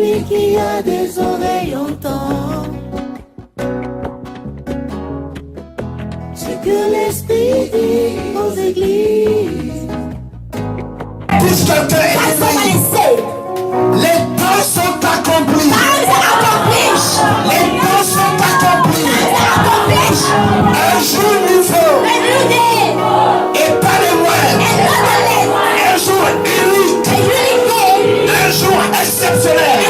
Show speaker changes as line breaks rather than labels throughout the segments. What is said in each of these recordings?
Celui qui a des oreilles entend ce que l'Esprit dit aux églises.
Puisque quelqu'un est éveillé, les temps sont accomplis. Les temps sont accomplis. Un jour nouveau et pas le moindre. Un jour unique. Un jour exceptionnel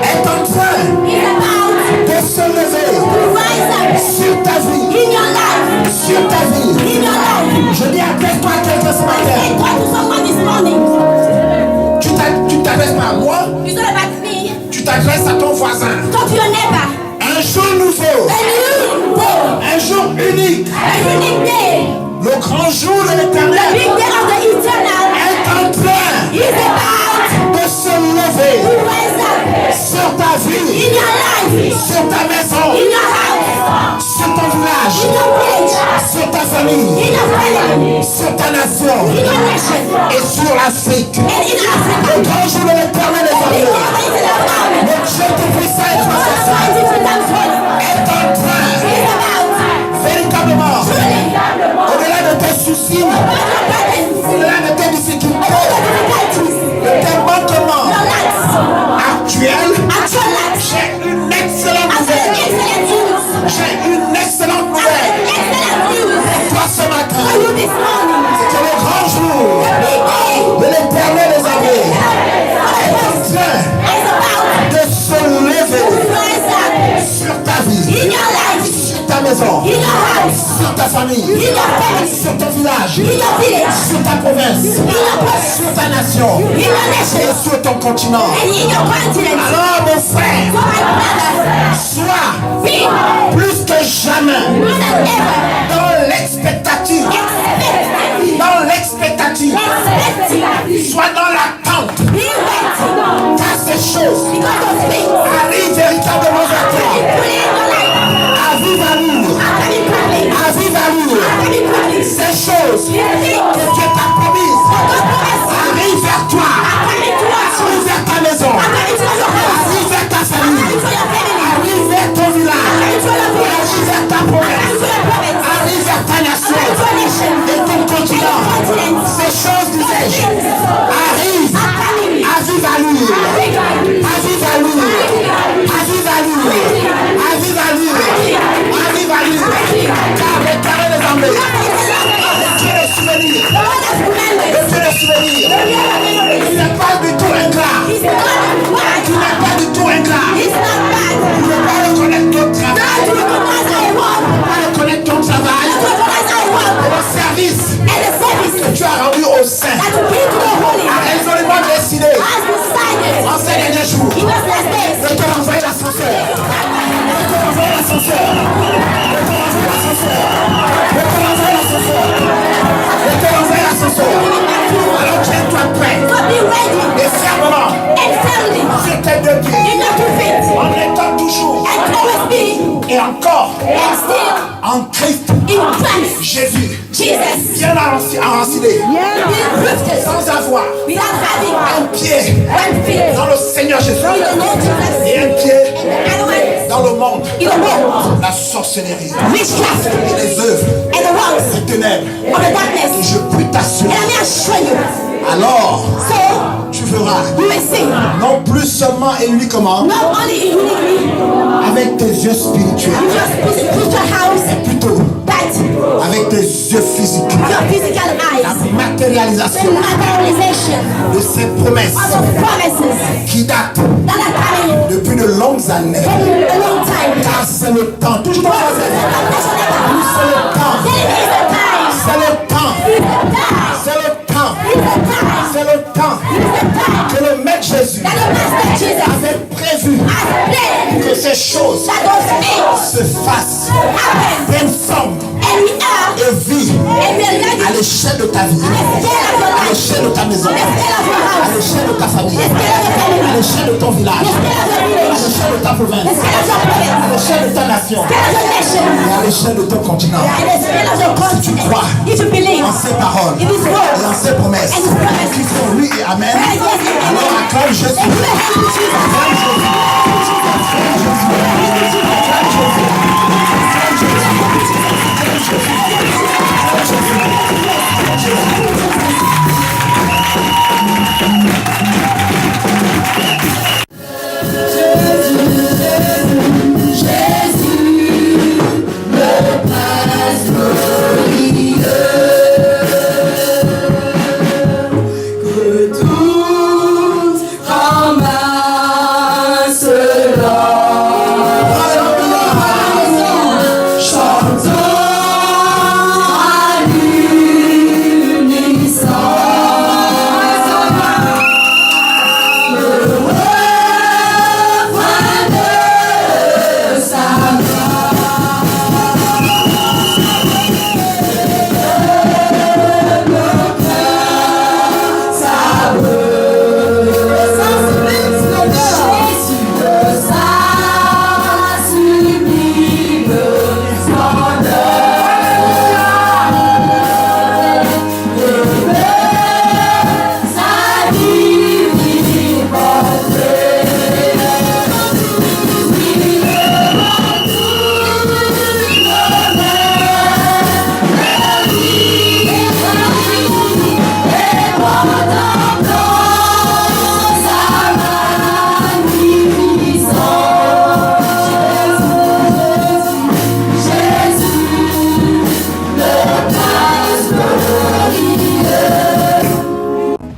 est en train de se lever sur ta vie. Sur ta vie. Je dis adresse-toi à quelqu'un ce matin. Tu t'adresses pas à moi. Tu t'adresses à ton voisin. Un jour nouveau. Un jour unique. Le grand jour de l'éternel est en train de se lever sur ta vie, sur ta maison, sur ton village, sur ta famille, sur ta nation et sur l'Afrique. Le grand jour de l'éternel est arrivé. Le Dieu tout-puissant et transcendant est en train véritablement, au-delà de tes soucis, au-delà de tes difficultés, de tes manquements actuels, j'ai une excellente nouvelle. J'ai une excellente nouvelle pour toi ce matin. C'est le grand jour de l'éternel des armées est en train de se lever sur ta vie, sur ta maison, sur ta famille, sur ton village, sur ta province, sur ta nation et sur ton continent. Alors mon frère, sois plus que jamais dans l'expectative, sois dans l'attente, car ces choses arrivent véritablement vers toi. À vive allure, à vive allure, ces choses que Dieu t'a promises arrivent vers toi, arrivent vers ta maison, arrivent vers ta famille, arrivent vers ton village, arrivent vers ta province, arrivent vers ta nation et ton continent. Ces choses, disais-je, arrivent à vive allure, à vive allure, à vive allure, à vive allure, à vive allure, car l'éternel des armées, le Dieu des souvenirs, le Dieu des souvenirs, il n'est pas du tout ingrat, il n'est pas du tout ingrat, il ne veut pas reconnaître ton travail, il ne veut pas reconnaître ton travail, le service que tu as rendu au sein, a résolument décidé en ces derniers jours de te renvoyer l'ascenseur, de te renvoyer l'ascenseur, de te renvoyer l'ascenseur, de te renvoyer l'ascenseur, de te renvoyer l'ascenseur. Alors tiens-toi prêt et fermement sur tes deux pieds, en étant toujours et encore en Christ Jésus, bien enraciné, sans avoir un pied dans le Seigneur Jésus et un pied dans le monde, la sorcellerie et les œuvres des ténèbres. Et je peux t'assurer, alors tu verras non plus seulement et uniquement avec tes yeux spirituels, mais plutôt avec tes yeux physiques, la matérialisation de ces promesses qui datent depuis de longues années, car c'est le temps, toujours c'est le temps, c'est le temps, c'est le temps, c'est le temps que le Maître Jésus avait prévu que ces choses se fassent, prennent forme et vie à l'échelle de ta vie, à l'échelle de ta maison, à l'échelle de ta famille, à l'échelle de ton village, à l'échelle de ta province, à l'échelle de ta nation et à l'échelle de ton continent. Si tu crois en ces paroles et en ces promesses qui sont oui et amen, alors Acclame Jésus. Acclame Jésus. Acclame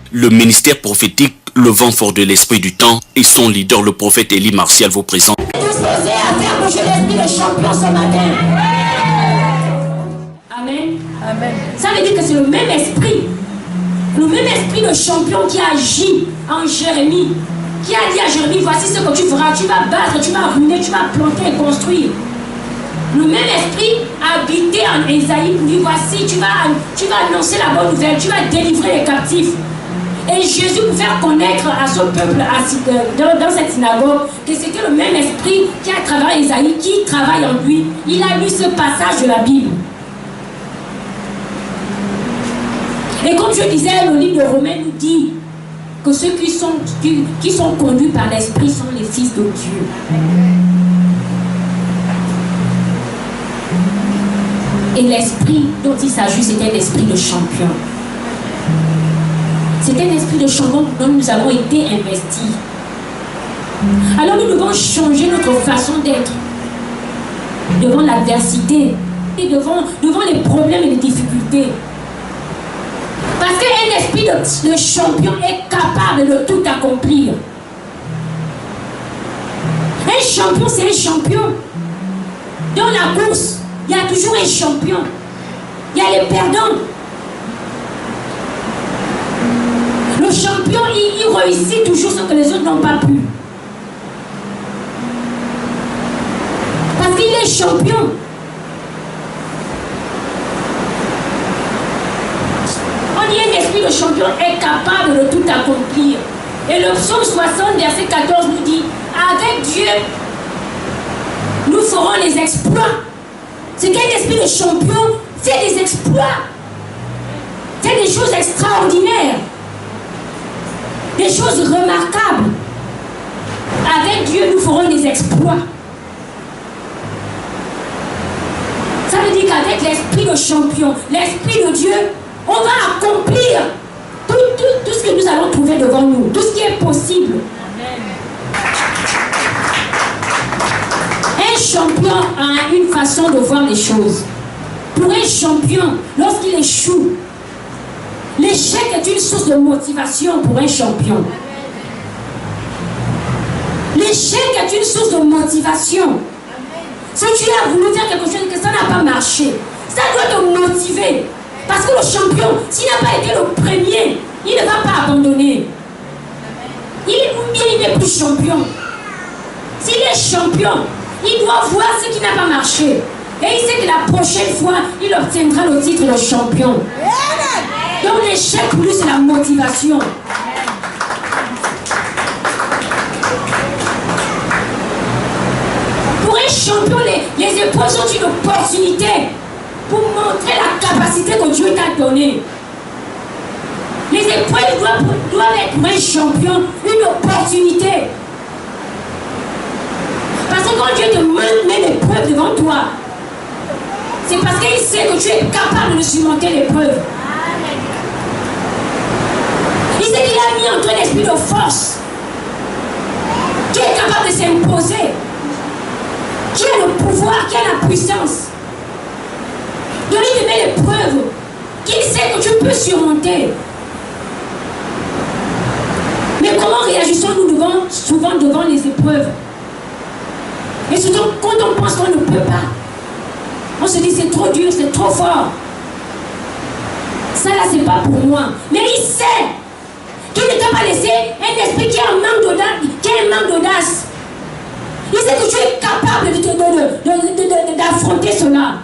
Le ministère prophétique, le vent fort de l'esprit du temps et son leader, le prophète Élie Martial, vous présente.
Disposé à faire bouger l'esprit de champion ce matin. Amen. Amen. Ça veut dire que c'est le même esprit de champion qui a agi en Jérémie, qui a dit à Jérémie, voici ce que tu feras, tu vas battre, tu vas ruiner, tu vas planter et construire. Le même esprit habitait en Ésaïe pour lui, voici, tu vas annoncer la bonne nouvelle, tu vas délivrer les captifs. Et Jésus, pour faire connaître à son peuple assis dans cette synagogue que c'était le même esprit qui a travaillé Ésaïe, qui travaille en lui, il a lu ce passage de la Bible. Et comme je disais, le livre de Romains nous dit que ceux qui sont conduits par l'esprit sont les fils de Dieu. Et l'esprit dont il s'agit, c'était l'esprit de champion. C'est un esprit de champion dont nous avons été investis. Alors nous devons changer notre façon d'être devant l'adversité et devant les problèmes et les difficultés. Parce qu'un esprit de champion est capable de tout accomplir. Un champion, c'est un champion. Dans la course, il y a toujours un champion. Il y a les perdants. Le champion, il réussit toujours ce que les autres n'ont pas pu. Parce qu'il est champion. On dit un esprit de champion est capable de tout accomplir. Et le psaume 60, verset 14 nous dit, avec Dieu, nous ferons les exploits. C'est qu'un esprit de champion fait des exploits. Fait des choses extraordinaires. Des choses remarquables. Avec Dieu, nous ferons des exploits. Ça veut dire qu'avec l'esprit de champion, l'esprit de Dieu, on va accomplir tout ce que nous allons trouver devant nous, tout ce qui est possible. Un champion a une façon de voir les choses. Pour un champion, lorsqu'il échoue, l'échec est une source de motivation pour un champion. L'échec est une source de motivation. Si tu as voulu faire quelque chose et que ça n'a pas marché, ça doit te motiver. Parce que le champion, s'il n'a pas été le premier, il ne va pas abandonner. Il n'est plus champion. S'il est champion, il doit voir ce qui n'a pas marché. Et il sait que la prochaine fois, il obtiendra le titre de champion. Donc l'échec pour lui, c'est la motivation. Pour un champion, les épreuves sont une opportunité pour montrer la capacité que Dieu t'a donnée. Les épreuves doivent être pour un champion une l'épreuve devant toi, c'est parce qu'il sait que tu es capable de surmonter l'épreuve. Il sait qu'il a mis en toi un esprit de force qui est capable de s'imposer, qui a le pouvoir, qui a la puissance. Donc il te met l'épreuve qu'il sait que tu peux surmonter. Mais comment réagissons-nous souvent devant les épreuves? Et surtout quand on pense qu'on ne peut pas, on se dit c'est trop dur, c'est trop fort. Ça là c'est pas pour moi. Mais il sait qu'il ne t'a pas laissé un esprit qui a un manque d'audace. Il sait que tu es capable d'affronter cela.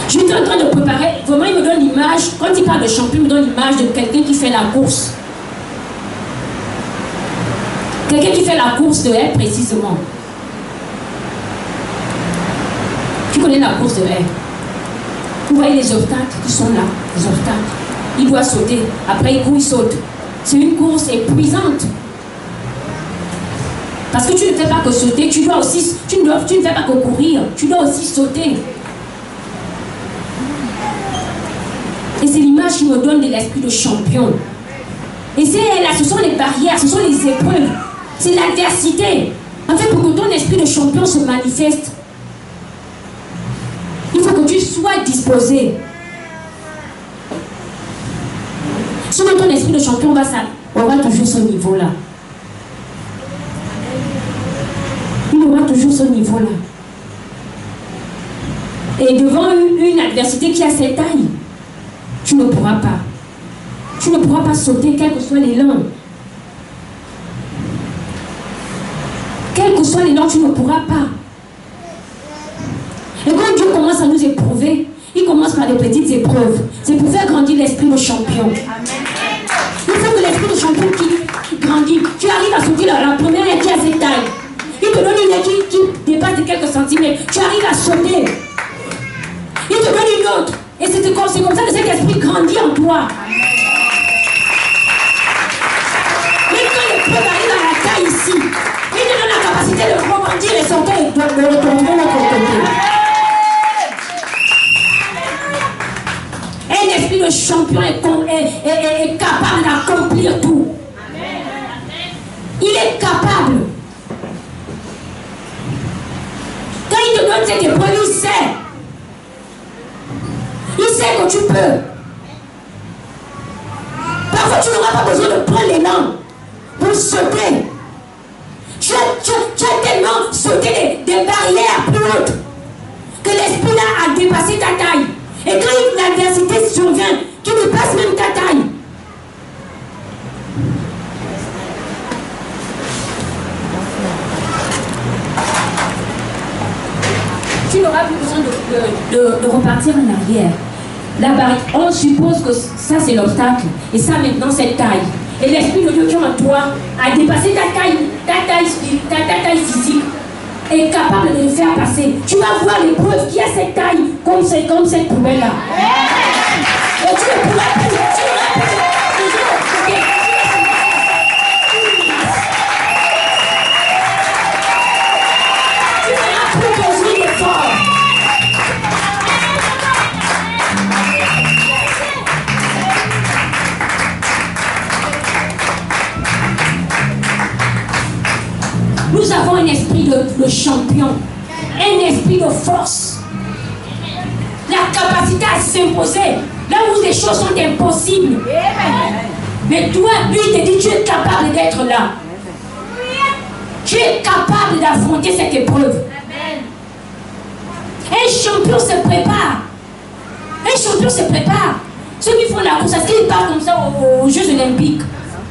Je suis en train de préparer, vraiment il me donne l'image, quand il parle de champion, il me donne l'image de quelqu'un qui fait la course. Quelqu'un qui fait la course de haie précisément. Tu connais la course de haie. Vous voyez les obstacles qui sont là, les obstacles. Il doit sauter, après il court, il saute. C'est une course épuisante. Parce que tu ne fais pas que sauter, tu ne fais pas que courir, tu dois aussi sauter. Et c'est l'image qui me donne de l'esprit de champion. Et c'est là, ce sont les barrières, ce sont les épreuves, c'est l'adversité. En fait, pour que ton esprit de champion se manifeste, il faut que tu sois disposé. Sinon, ton esprit de champion aura toujours ce niveau-là. Il aura toujours ce niveau-là. Et devant une adversité qui a cette taille, tu ne pourras pas. Tu ne pourras pas sauter, quel que soit l'élan. Quel que soit l'élan, tu ne pourras pas. Et quand Dieu commence à nous éprouver, il commence par des petites épreuves. C'est pour faire grandir l'esprit de champion. Il faut que l'esprit de champion qui grandit. Tu arrives à sauter la première aile qui a cette taille. Il te donne une aile qui dépasse de quelques centimètres. Tu arrives à sauter. Il te donne une autre. Et c'est comme ça que cet esprit grandit en toi. Mais quand l'épreuve arrive à la taille ici, il te donne la capacité de rebondir et sauter et de retourner de l'autre côté. Un esprit de champion est capable d'accomplir tout. Il est capable. Quand il te donne cette épreuve, il sait. Il sait que tu peux. Parfois, tu n'auras pas besoin de prendre l'élan pour sauter. Tu as tellement sauté des barrières plus hautes que l'esprit là a dépassé ta taille. Et quand l'adversité survient, qui dépasse même ta taille, tu n'auras plus besoin de repartir en arrière. Là-bas, on suppose que ça c'est l'obstacle. Et ça maintenant c'est taille. Et l'esprit de Dieu qui est en toi a dépassé ta taille physique. Est capable de le faire passer. Tu vas voir l'épreuve qui a cette taille comme cette poubelle-là. Et tu ne pourras plus. Tu n'auras plus besoin d'effort. Nous avons un esprit de champion, un esprit de force, la capacité à s'imposer là où les choses sont impossibles. Mais toi, lui, il te dit, tu es capable d'être là. Tu es capable d'affronter cette épreuve. Un champion se prépare. Un champion se prépare. Ceux qui font la course, est-ce qu'ils partent comme ça aux Jeux Olympiques?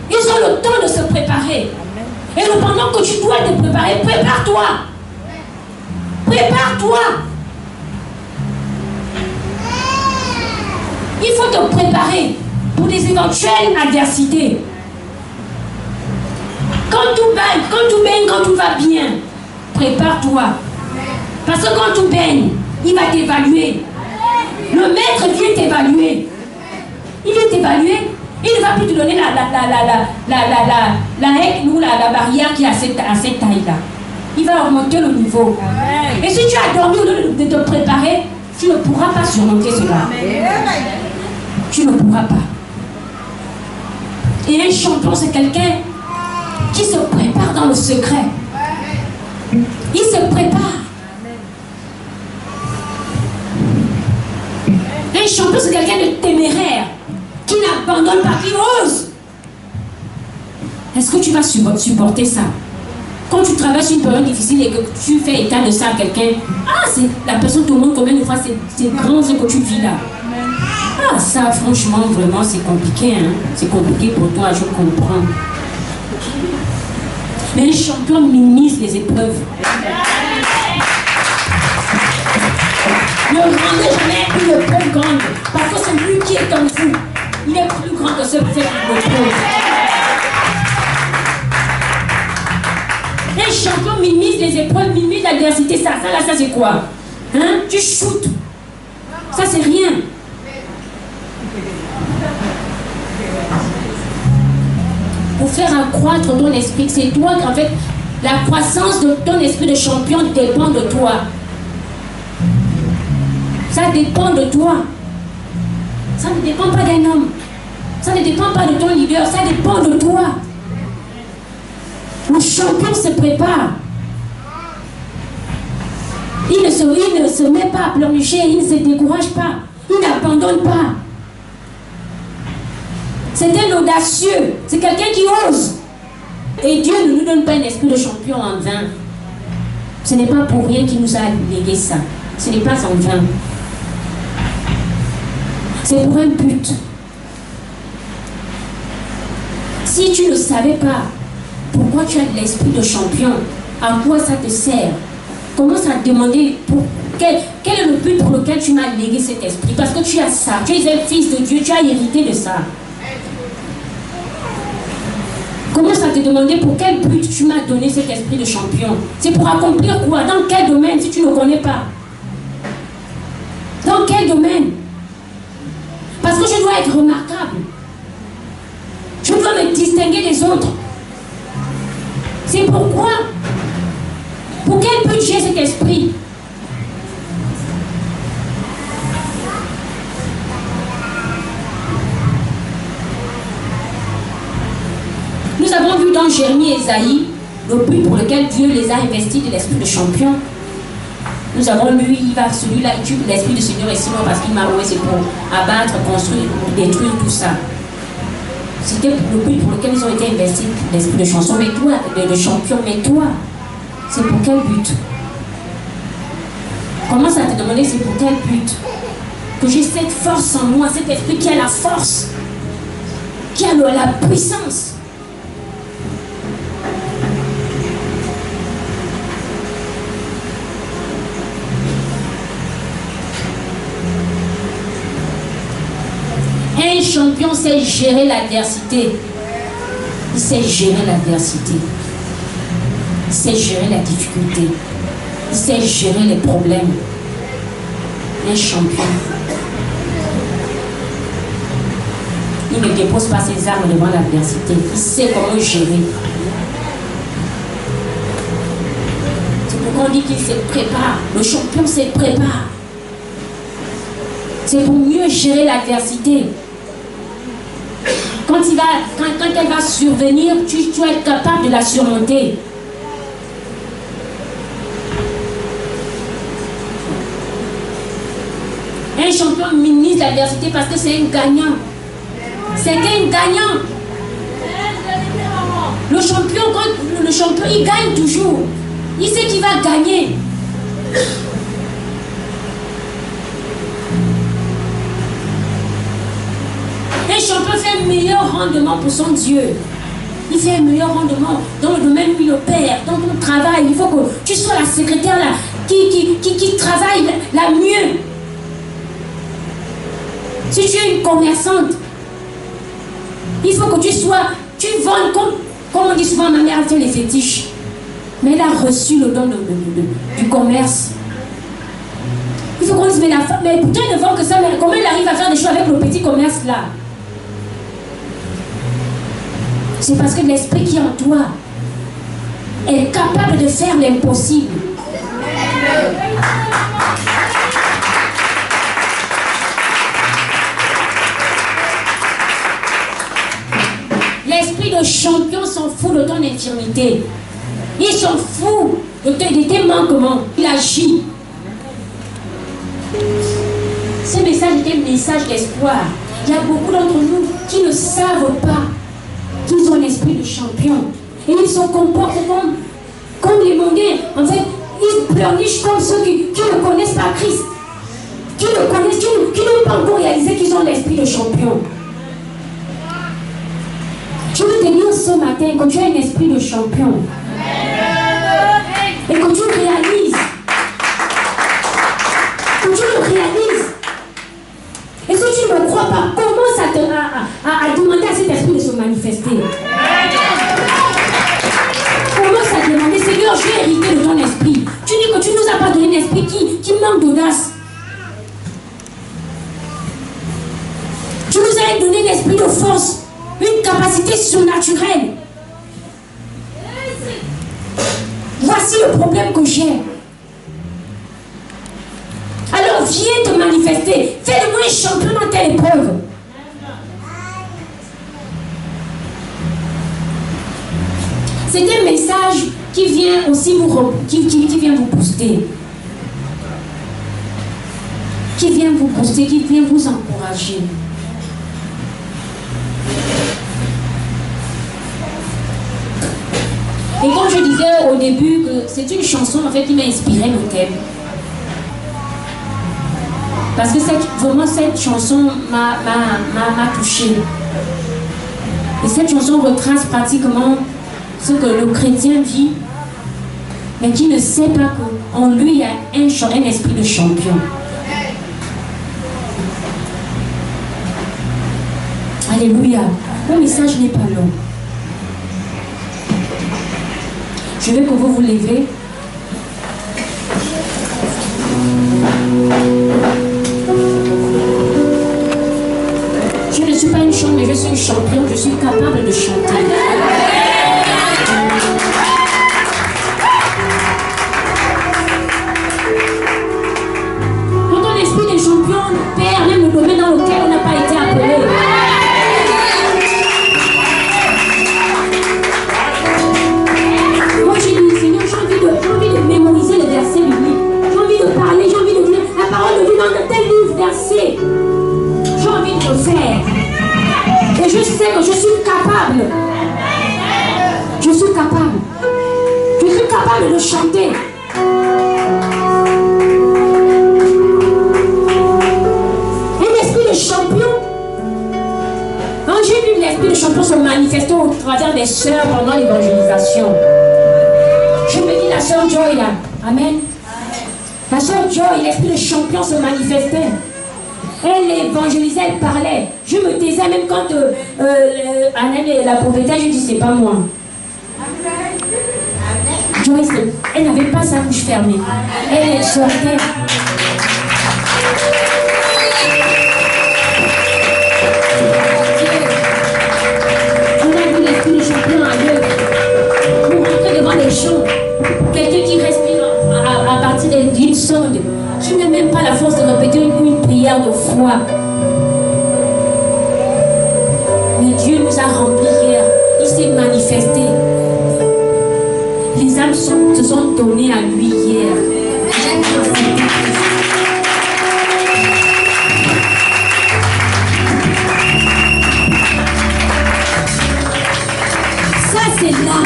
Ils ont le temps de se préparer. Et pendant que tu dois te préparer, prépare-toi. Prépare-toi. Il faut te préparer pour des éventuelles adversités. Quand tout baigne, quand tout va bien, prépare-toi. Parce que quand tout baigne, il va t'évaluer. Le maître vient t'évaluer. Il vient t'évaluer. Il ne va plus te donner la haie ou la barrière qui est à cette taille-là. Il va augmenter le niveau. Amen. Et si tu as dormi au lieu de te préparer, tu ne pourras pas surmonter cela. Amen. Tu ne pourras pas. Et un champion, c'est quelqu'un qui se prépare dans le secret. Il se prépare. Un champion, c'est quelqu'un de téméraire, qui n'abandonne pas, qui ose. Est-ce que tu vas supporter ça? Quand tu traverses une période difficile et que tu fais état de ça à quelqu'un, c'est la personne te montre combien de fois c'est grand ce que tu vis là. Ça, franchement, vraiment, c'est compliqué. Hein? C'est compliqué pour toi, je comprends. Mais un champion minimise les épreuves. Ne rendez jamais une épreuve grande, parce que c'est lui qui est en vous. Il est plus grand que ce fait l'épreuve. Un champion minimise les épreuves, minimise l'adversité. Ça c'est quoi? Hein? Tu shootes. Ça, c'est rien. Pour faire accroître ton esprit, c'est toi qu'en fait, la croissance de ton esprit de champion dépend de toi. Ça dépend de toi. Ça ne dépend pas d'un homme. Ça ne dépend pas de ton leader. Ça dépend de toi. Le champion se prépare. Il ne se met pas à pleurnicher. Il ne se décourage pas. Il n'abandonne pas. C'est un audacieux. C'est quelqu'un qui ose. Et Dieu ne nous donne pas un esprit de champion en vain. Ce n'est pas pour rien qu'il nous a légué ça. Ce n'est pas en vain. C'est pour un but. Si tu ne savais pas pourquoi tu as de l'esprit de champion, à quoi ça te sert? Commence à te demander quel est le but pour lequel tu m'as légué cet esprit. Parce que tu as ça. Tu es un fils de Dieu. Tu as hérité de ça. Commence à te demander pour quel but tu m'as donné cet esprit de champion. C'est pour accomplir quoi? Dans quel domaine si tu ne connais pas? Dans quel domaine? Parce que je dois être remarquable. Je dois me distinguer des autres. C'est pourquoi. Pour quel but j'ai cet esprit? Nous avons vu dans Jérémie et Ésaïe le but pour lequel Dieu les a investis de l'esprit de champion. Nous avons lu, il va celui-là, l'esprit du Seigneur est si loin parce qu'il m'a roué, c'est pour abattre, construire, pour détruire tout ça. C'était le but pour lequel ils ont été investis, l'esprit de chanson. Mais toi, de champion, mais toi, c'est pour quel but? Commence à te demander c'est pour quel but? Que j'ai cette force en moi, cet esprit qui a la force, qui a la puissance. Un champion sait gérer l'adversité. Il sait gérer l'adversité. Il sait gérer la difficulté. Il sait gérer les problèmes. Un champion. Il ne dépose pas ses armes devant l'adversité. Il sait comment gérer. C'est pourquoi on dit qu'il se prépare. Le champion se prépare. C'est pour mieux gérer l'adversité. Quand elle va survenir, tu vas être capable de la surmonter. Un champion minimise l'adversité parce que c'est un gagnant. C'est un gagnant. Le champion, il gagne toujours. Il sait qu'il va gagner. Un champion fait un meilleur rendement pour son Dieu. Il fait un meilleur rendement dans le domaine où il opère, dans ton travail. Il faut que tu sois la secrétaire là, qui travaille la mieux. Si tu es une commerçante, il faut que tu vendes comme on dit souvent, ma mère a fait les fétiches. Mais elle a reçu le don du commerce. Il faut qu'on dise, mais pourtant elle ne vend que ça, mais comment elle arrive à faire des choses avec le petit commerce là? C'est parce que l'esprit qui est en toi est capable de faire l'impossible. L'esprit de champion s'en fout de ton infirmité. Il s'en fout de tes manquements. Il agit. Ce message est un message d'espoir. Il y a beaucoup d'entre nous qui ne savent pas qu'ils ont l'esprit de champion. Et ils se comportent comme les mondains. En fait, ils pleurnichent comme ceux qui ne connaissent pas Christ. Qui n'ont pas encore réalisé qu'ils ont l'esprit de champion. Je veux te dire ce matin, quand tu as un esprit de champion, et quand tu le réalises, et si tu ne me crois pas, commence à demander à cet esprit de se manifester. Commence à demander, Seigneur, je vais hériter de ton esprit. Tu dis que tu ne nous as pas donné un esprit qui manque d'audace. Tu nous as donné un esprit de force, une capacité surnaturelle. Voici le problème que j'ai. Alors viens te manifester. Fais de moi un champion dans telle épreuve. C'est un message qui vient aussi qui vient vous booster. Qui vient vous booster, qui vient vous encourager. Et comme je disais au début, que c'est une chanson en fait qui m'a inspiré le thème. Parce que vraiment cette chanson m'a touchée. Et cette chanson retrace pratiquement ce que le chrétien vit, mais qui ne sait pas qu'en lui il y a un esprit de champion. Alléluia. Le message n'est pas long. Je veux que vous vous levez. Je ne suis pas une chanteuse, mais je suis une championne. Je suis capable de chanter. Quand ton esprit de champion perd même le domaine dans lequel on n'a pas été appelé. Mémoriser les versets bibliques. J'ai envie de parler, j'ai envie de dire la parole de Dieu dans tel livre versé. J'ai envie de le faire. Et je sais que je suis capable. Je suis capable. Je suis capable de chanter. Un esprit de champion. Quand j'ai vu l'esprit de champion se manifester au travers des sœurs pendant l'évangélisation, je me dis, la sœur Joy là, amen. La sœur Joy, l'esprit de champion se manifestait. Elle évangélisait, elle parlait. Je me taisais même quand Anne la prophétesse, je dis, c'est pas moi. Joy, elle n'avait pas sa bouche fermée. Elle sortait. On a vu l'esprit de champion à l'œuvre. Vous rentrez devant les champs. Quelqu'un qui respire à partir d'une sonde. Tu n'as même pas la force de répéter une prière de foi. Mais Dieu nous a remplis hier. Il s'est manifesté. Les âmes se sont données à lui hier. Ça c'est là.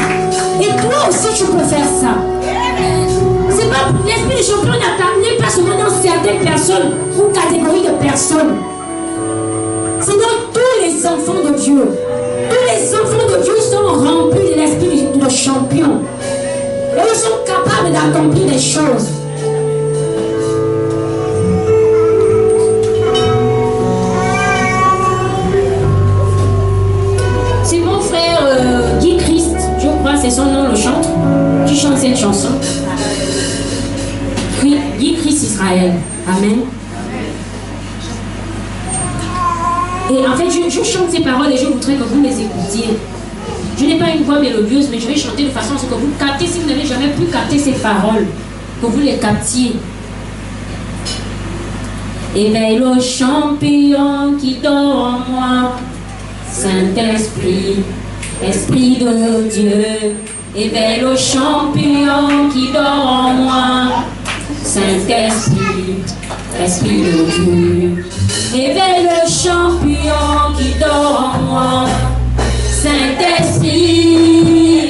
Et toi aussi tu peux faire ça. C'est pas l'esprit de champion n'est pas seulement dans certaines personnes ou catégories de personnes. C'est dans tous les enfants de Dieu. Tous les enfants de Dieu sont remplis de l'esprit de champion. Et ils sont capables d'accomplir des choses. C'est mon frère Guy Christ, je crois c'est son nom, le chantre, qui chante cette chanson. Guy Christ Israël. Amen. Et en fait, je chante ces paroles et je voudrais que vous les écoutiez. Je n'ai pas une voix mélodieuse, mais je vais chanter de façon à ce que vous captez, si vous n'avez jamais pu capter ces paroles, que vous les captiez. Éveille le champion qui dort en moi, Saint-Esprit, Esprit de Dieu. Éveille le champion qui dort en moi, Saint-Esprit, Esprit de Dieu. Éveille le champion qui dort en moi, Saint-Esprit,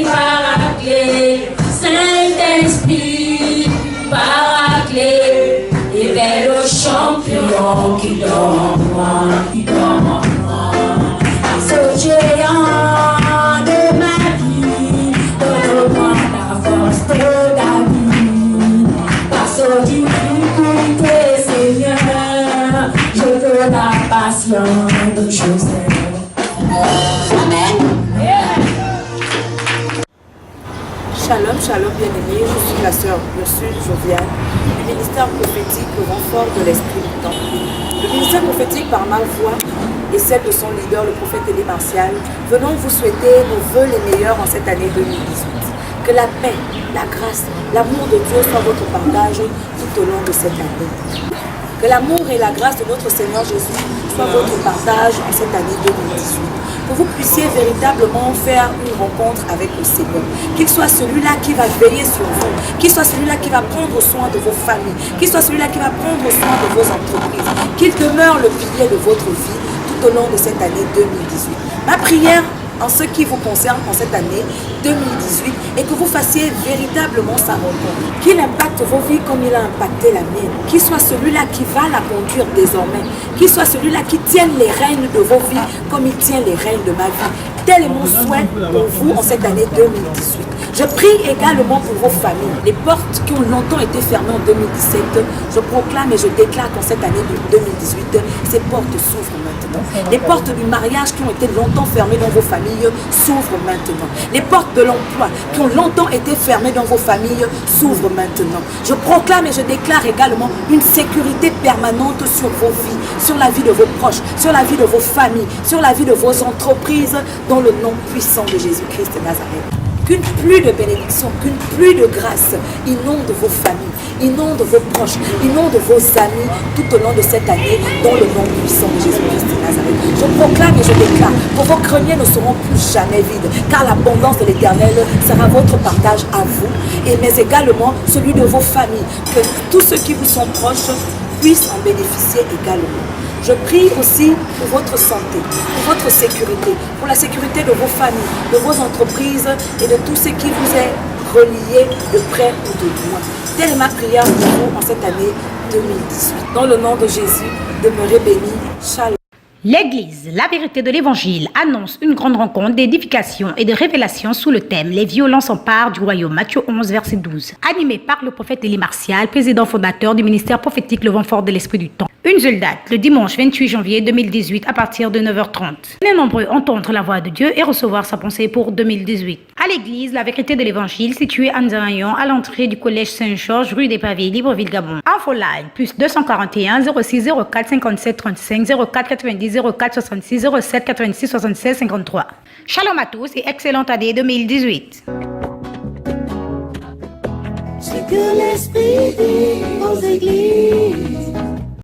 Paraclet, Saint-Esprit, Paraclet. Éveille le champion qui dort en moi, qui dort en moi. Ce géant de ma vie, donne-moi la force de David. Parce que tu écoutes, Seigneur, je veux la patience de Joseph. Amen.
Shalom, shalom bien-aimés, je suis la sœur Ursule Joviane du ministère prophétique Le Renfort de l'Esprit du Temps. Le ministère prophétique par ma voix et celle de son leader, le prophète Élie Martial, venons vous souhaiter nos vœux les meilleurs en cette année 2018. Que la paix, la grâce, l'amour de Dieu soit votre partage tout au long de cette année. Que l'amour et la grâce de notre Seigneur Jésus soient votre partage en cette année 2018. Que vous puissiez véritablement faire une rencontre avec le Seigneur. Qu'il soit celui-là qui va veiller sur vous. Qu'il soit celui-là qui va prendre soin de vos familles. Qu'il soit celui-là qui va prendre soin de vos entreprises. Qu'il demeure le pilier de votre vie tout au long de cette année 2018. Ma prière en ce qui vous concerne en cette année 2018 et que vous fassiez véritablement sa rencontre. Qu'il impacte vos vies comme il a impacté la mienne. Qu'il soit celui-là qui va la conduire désormais. Qu'il soit celui-là qui tienne les rênes de vos vies comme il tient les rênes de ma vie. Tel est mon souhait pour vous en cette année 2018. Je prie également pour vos familles. Les portes qui ont longtemps été fermées en 2017, je proclame et je déclare qu'en cette année 2018, ces portes s'ouvrent maintenant. Les portes du mariage qui ont été longtemps fermées dans vos familles s'ouvrent maintenant. Les portes de l'emploi qui ont longtemps été fermées dans vos familles s'ouvrent maintenant. Je proclame et je déclare également une sécurité permanente sur vos vies, sur la vie de vos proches, sur la vie de vos familles, sur la vie de vos entreprises, dans le nom puissant de Jésus-Christ de Nazareth. Qu'une pluie de bénédiction, qu'une pluie de grâce inonde vos familles, inonde vos proches, inonde vos amis tout au long de cette année dans le nom puissant de Jésus-Christ de Nazareth. Je proclame et je déclare que vos greniers ne seront plus jamais vides car l'abondance de l'Éternel sera votre partage à vous mais également celui de vos familles. Que tous ceux qui vous sont proches puissent en bénéficier également. Je prie aussi pour votre santé, pour votre sécurité, pour la sécurité de vos familles, de vos entreprises et de tout ce qui vous est relié de près ou de loin. Telle est ma prière pour vous en cette année 2018. Dans le nom de Jésus, demeurez bénis. Shalom.
L'Église, la vérité de l'Évangile, annonce une grande rencontre d'édification et de révélation sous le thème « Les violences s'emparent du royaume » Matthieu 11, verset 12. Animé par le prophète Élie Martial, président fondateur du ministère prophétique Le Renfort de l'Esprit du Temps. Une seule date, le dimanche 28 janvier 2018 à partir de 9h30. Les nombreux entendre la voix de Dieu et recevoir sa pensée pour 2018. À l'église, la vérité de l'évangile située à Nzarayon, à l'entrée du collège Saint-Georges, rue des Pavés, Libreville, Gabon. Infoline, plus 241 06 04 57 35 04 90 04 66 07 86 76 53. Shalom à tous et excellente année 2018.
Ce que l'Esprit dit aux églises.